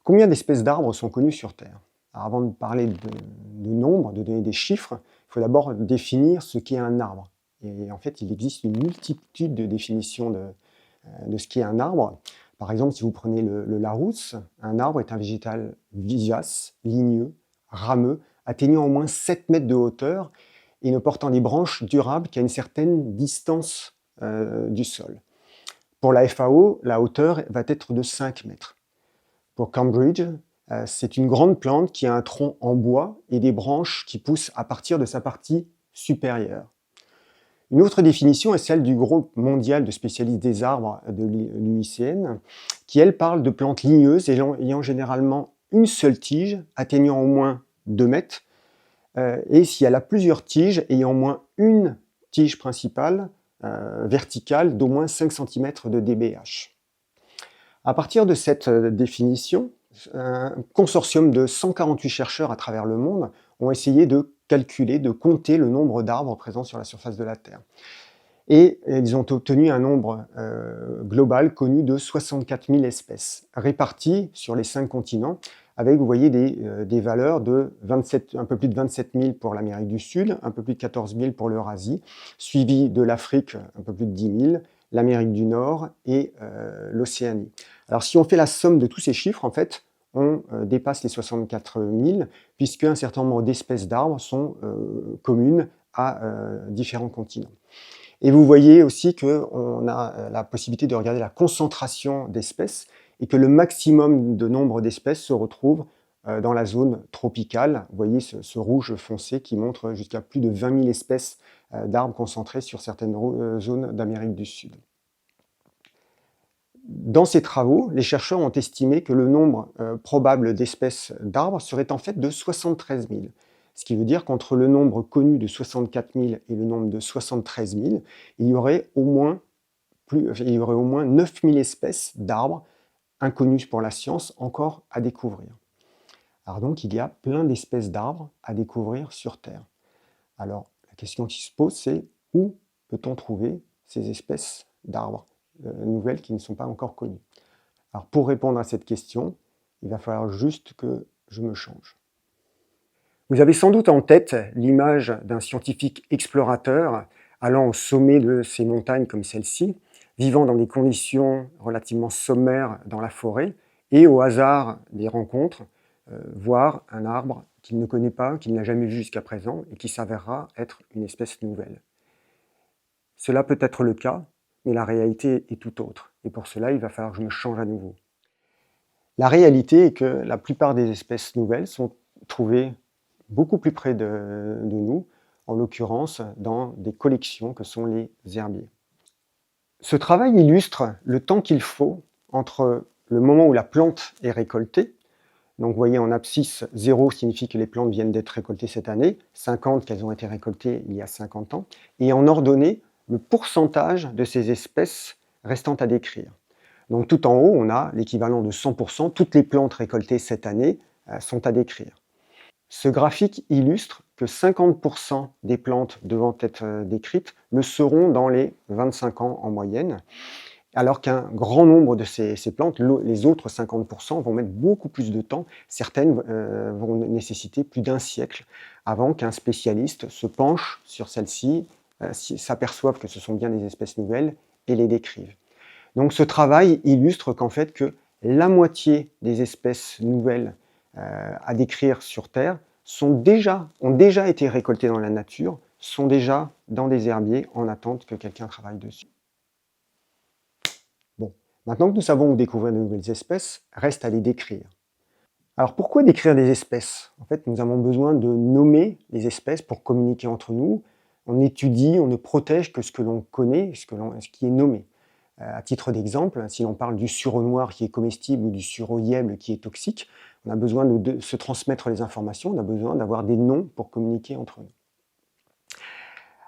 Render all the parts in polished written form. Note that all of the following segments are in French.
Combien d'espèces d'arbres sont connues sur Terre? Alors avant de parler de nombre, de donner des chiffres, il faut d'abord définir ce qu'est un arbre. Et en fait, il existe une multitude de définitions de ce qu'est un arbre. Par exemple, si vous prenez le Larousse, un arbre est un végétal vivace, ligneux, rameux, atteignant au moins 7 mètres de hauteur et ne portant des branches durables qu'à une certaine distance du sol. Pour la FAO, la hauteur va être de 5 mètres. Pour Cambridge, c'est une grande plante qui a un tronc en bois et des branches qui poussent à partir de sa partie supérieure. Une autre définition est celle du groupe mondial de spécialistes des arbres de l'UICN, qui elle parle de plantes ligneuses ayant généralement une seule tige, atteignant au moins 2 mètres, et si elle a plusieurs tiges, ayant au moins une tige principale verticale d'au moins 5 cm de DBH. À partir de cette définition, un consortium de 148 chercheurs à travers le monde ont essayé de calculer, de compter le nombre d'arbres présents sur la surface de la Terre. Et ils ont obtenu un nombre global connu de 64 000 espèces, réparties sur les 5 continents, avec, vous voyez, des valeurs de un peu plus de 27 000 pour l'Amérique du Sud, un peu plus de 14 000 pour l'Eurasie, suivi de l'Afrique, un peu plus de 10 000, l'Amérique du Nord et l'Océanie. Alors si on fait la somme de tous ces chiffres, en fait, on dépasse les 64 000, puisque un certain nombre d'espèces d'arbres sont communes à différents continents. Et vous voyez aussi qu'on a la possibilité de regarder la concentration d'espèces et que le maximum de nombre d'espèces se retrouve dans la zone tropicale. Vous voyez ce rouge foncé qui montre jusqu'à plus de 20 000 espèces d'arbres concentrées sur certaines zones d'Amérique du Sud. Dans ces travaux, les chercheurs ont estimé que le nombre probable d'espèces d'arbres serait en fait de 73 000. Ce qui veut dire qu'entre le nombre connu de 64 000 et le nombre de 73 000, il y aurait au moins 9 000 espèces d'arbres inconnues pour la science encore à découvrir. Alors donc, il y a plein d'espèces d'arbres à découvrir sur Terre. Alors, la question qui se pose, c'est où peut-on trouver ces espèces d'arbres nouvelles qui ne sont pas encore connues? Alors, pour répondre à cette question, il va falloir juste que je me change. Vous avez sans doute en tête l'image d'un scientifique explorateur allant au sommet de ces montagnes comme celle-ci, vivant dans des conditions relativement sommaires dans la forêt, et au hasard des rencontres, voir un arbre qu'il ne connaît pas, qu'il n'a jamais vu jusqu'à présent, et qui s'avérera être une espèce nouvelle. Cela peut être le cas, mais la réalité est tout autre, et pour cela, il va falloir que je me change à nouveau. La réalité est que la plupart des espèces nouvelles sont trouvées beaucoup plus près de nous, en l'occurrence dans des collections que sont les herbiers. Ce travail illustre le temps qu'il faut entre le moment où la plante est récoltée, donc vous voyez en abscisse 0 signifie que les plantes viennent d'être récoltées cette année, 50 qu'elles ont été récoltées il y a 50 ans, et en ordonnée le pourcentage de ces espèces restant à décrire. Donc tout en haut, on a l'équivalent de 100%, toutes les plantes récoltées cette année sont à décrire. Ce graphique illustre que 50% des plantes devant être décrites le seront dans les 25 ans en moyenne, alors qu'un grand nombre de ces plantes, les autres 50%, vont mettre beaucoup plus de temps. Certaines vont nécessiter plus d'un siècle avant qu'un spécialiste se penche sur celles-ci, s'aperçoive que ce sont bien des espèces nouvelles et les décrive. Donc ce travail illustre qu'en fait que la moitié des espèces nouvelles à décrire sur Terre ont déjà été récoltées dans la nature, sont déjà dans des herbiers en attente que quelqu'un travaille dessus. Bon, maintenant que nous savons où découvrir de nouvelles espèces, reste à les décrire. Alors pourquoi décrire des espèces? En fait, nous avons besoin de nommer les espèces pour communiquer entre nous. On étudie, on ne protège que ce que l'on connaît, ce qui est nommé. À titre d'exemple, si l'on parle du sureau noir qui est comestible ou du sureau yèble qui est toxique, on a besoin de se transmettre les informations, on a besoin d'avoir des noms pour communiquer entre nous.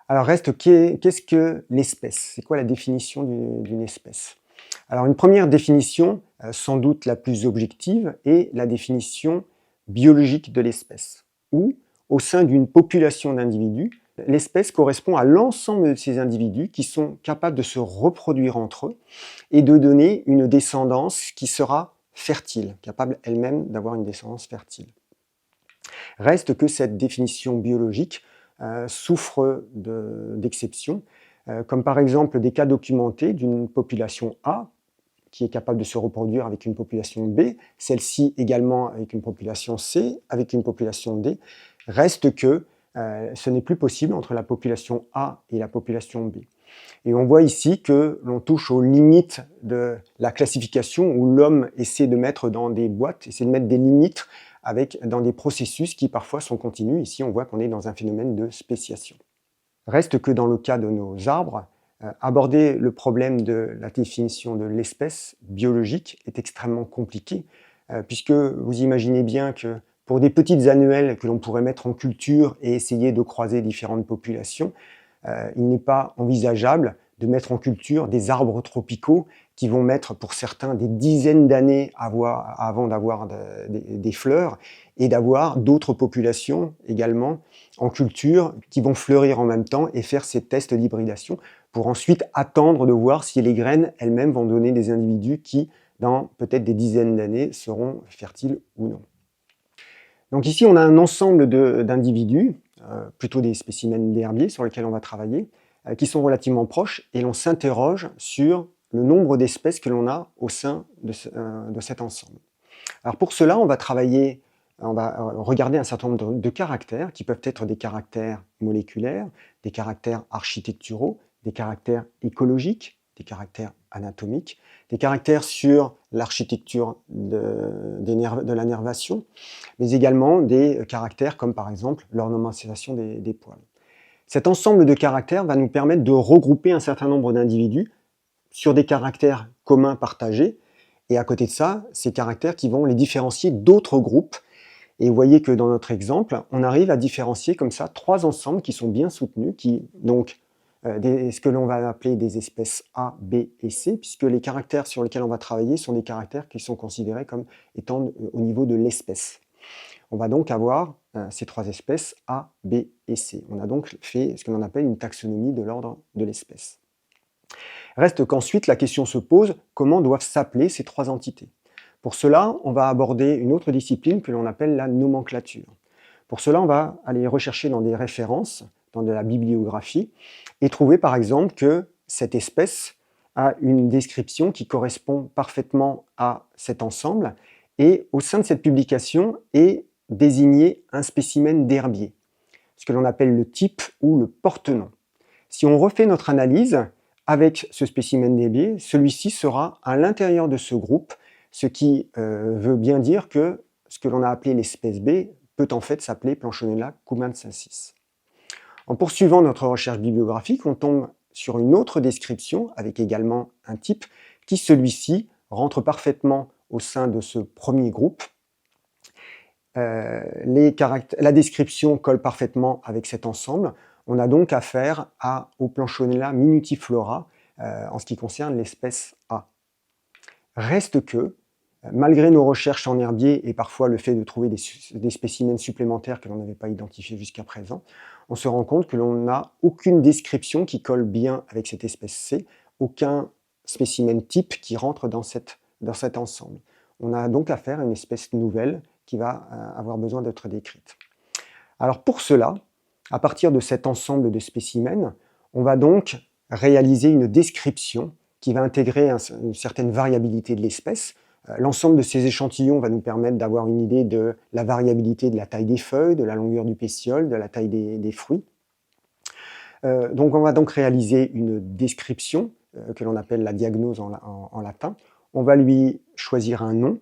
Alors reste, qu'est-ce que l'espèce? C'est quoi la définition d'une espèce? Alors une première définition, sans doute la plus objective, est la définition biologique de l'espèce, où au sein d'une population d'individus, l'espèce correspond à l'ensemble de ces individus qui sont capables de se reproduire entre eux et de donner une descendance qui sera fertile, capable elle-même d'avoir une descendance fertile. Reste que cette définition biologique souffre d'exceptions, comme par exemple des cas documentés d'une population A qui est capable de se reproduire avec une population B, celle-ci également avec une population C, avec une population D. Reste que ce n'est plus possible entre la population A et la population B. Et on voit ici que l'on touche aux limites de la classification où l'homme essaie de mettre dans des boîtes, essaie de mettre des limites dans des processus qui parfois sont continus. Ici, on voit qu'on est dans un phénomène de spéciation. Reste que dans le cas de nos arbres, aborder le problème de la définition de l'espèce biologique est extrêmement compliqué, puisque vous imaginez bien que pour des petites annuelles que l'on pourrait mettre en culture et essayer de croiser différentes populations, il n'est pas envisageable de mettre en culture des arbres tropicaux qui vont mettre pour certains des dizaines d'années avant d'avoir des fleurs et d'avoir d'autres populations également en culture qui vont fleurir en même temps et faire ces tests d'hybridation pour ensuite attendre de voir si les graines elles-mêmes vont donner des individus qui, dans peut-être des dizaines d'années, seront fertiles ou non. Donc ici, on a un ensemble d'individus, plutôt des spécimens d'herbiers sur lesquels on va travailler, qui sont relativement proches, et l'on s'interroge sur le nombre d'espèces que l'on a au sein de cet ensemble. Alors pour cela, on va regarder un certain nombre de caractères, qui peuvent être des caractères moléculaires, des caractères architecturaux, des caractères écologiques, des caractères anatomiques, des caractères sur l'architecture de la nervation, mais également des caractères comme par exemple l'ornementation des poils. Cet ensemble de caractères va nous permettre de regrouper un certain nombre d'individus sur des caractères communs partagés, et à côté de ça, ces caractères qui vont les différencier d'autres groupes. Et vous voyez que dans notre exemple, on arrive à différencier comme ça 3 ensembles qui sont bien soutenus, qui donc ce que l'on va appeler des espèces A, B et C, puisque les caractères sur lesquels on va travailler sont des caractères qui sont considérés comme étant au niveau de l'espèce. On va donc avoir ces 3 espèces A, B et C. On a donc fait ce que l'on appelle une taxonomie de l'ordre de l'espèce. Reste qu'ensuite, la question se pose, comment doivent s'appeler ces 3 entités? Pour cela, on va aborder une autre discipline que l'on appelle la nomenclature. Pour cela, on va aller rechercher dans des références, dans de la bibliographie, et trouver par exemple que cette espèce a une description qui correspond parfaitement à cet ensemble, et au sein de cette publication est désigné un spécimen d'herbier, ce que l'on appelle le type ou le porte-nom. Si on refait notre analyse avec ce spécimen d'herbier, celui-ci sera à l'intérieur de ce groupe, ce qui veut bien dire que ce que l'on a appelé l'espèce B peut en fait s'appeler Planchonella cumanensis. En poursuivant notre recherche bibliographique, on tombe sur une autre description avec également un type qui, celui-ci, rentre parfaitement au sein de ce premier groupe. La description colle parfaitement avec cet ensemble. On a donc affaire au Planchonella minutiflora en ce qui concerne l'espèce A. Reste que, malgré nos recherches en herbier et parfois le fait de trouver des spécimens supplémentaires que l'on n'avait pas identifiés jusqu'à présent, on se rend compte que l'on n'a aucune description qui colle bien avec cette espèce C, aucun spécimen type qui rentre dans cet ensemble. On a donc affaire à une espèce nouvelle qui va avoir besoin d'être décrite. Alors pour cela, à partir de cet ensemble de spécimens, on va donc réaliser une description qui va intégrer une certaine variabilité de l'espèce. L'ensemble de ces échantillons va nous permettre d'avoir une idée de la variabilité de la taille des feuilles, de la longueur du pétiole, de la taille des fruits. Donc on va donc réaliser une description que l'on appelle la diagnose en latin. On va lui choisir un nom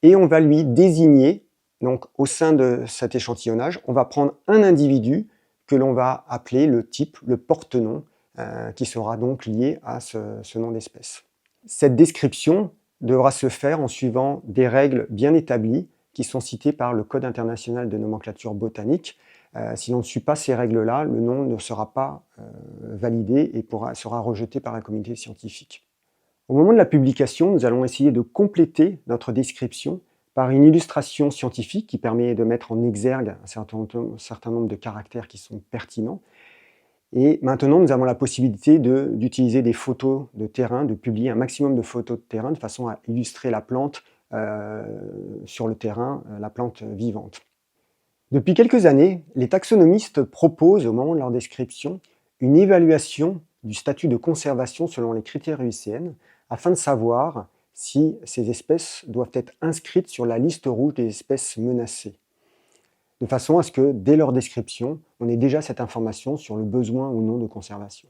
et on va lui désigner, donc au sein de cet échantillonnage, on va prendre un individu que l'on va appeler le type, le porte-nom, qui sera donc lié à ce nom d'espèce. Cette description devra se faire en suivant des règles bien établies qui sont citées par le Code international de nomenclature botanique. Si l'on ne suit pas ces règles-là, le nom ne sera pas validé et sera rejeté par la communauté scientifique. Au moment de la publication, nous allons essayer de compléter notre description par une illustration scientifique qui permet de mettre en exergue un certain nombre de caractères qui sont pertinents. Et maintenant, nous avons la possibilité d'utiliser des photos de terrain, de publier un maximum de photos de terrain de façon à illustrer la plante sur le terrain la plante vivante. Depuis quelques années, les taxonomistes proposent, au moment de leur description, une évaluation du statut de conservation selon les critères IUCN, afin de savoir si ces espèces doivent être inscrites sur la liste rouge des espèces menacées, de façon à ce que, dès leur description, on ait déjà cette information sur le besoin ou non de conservation.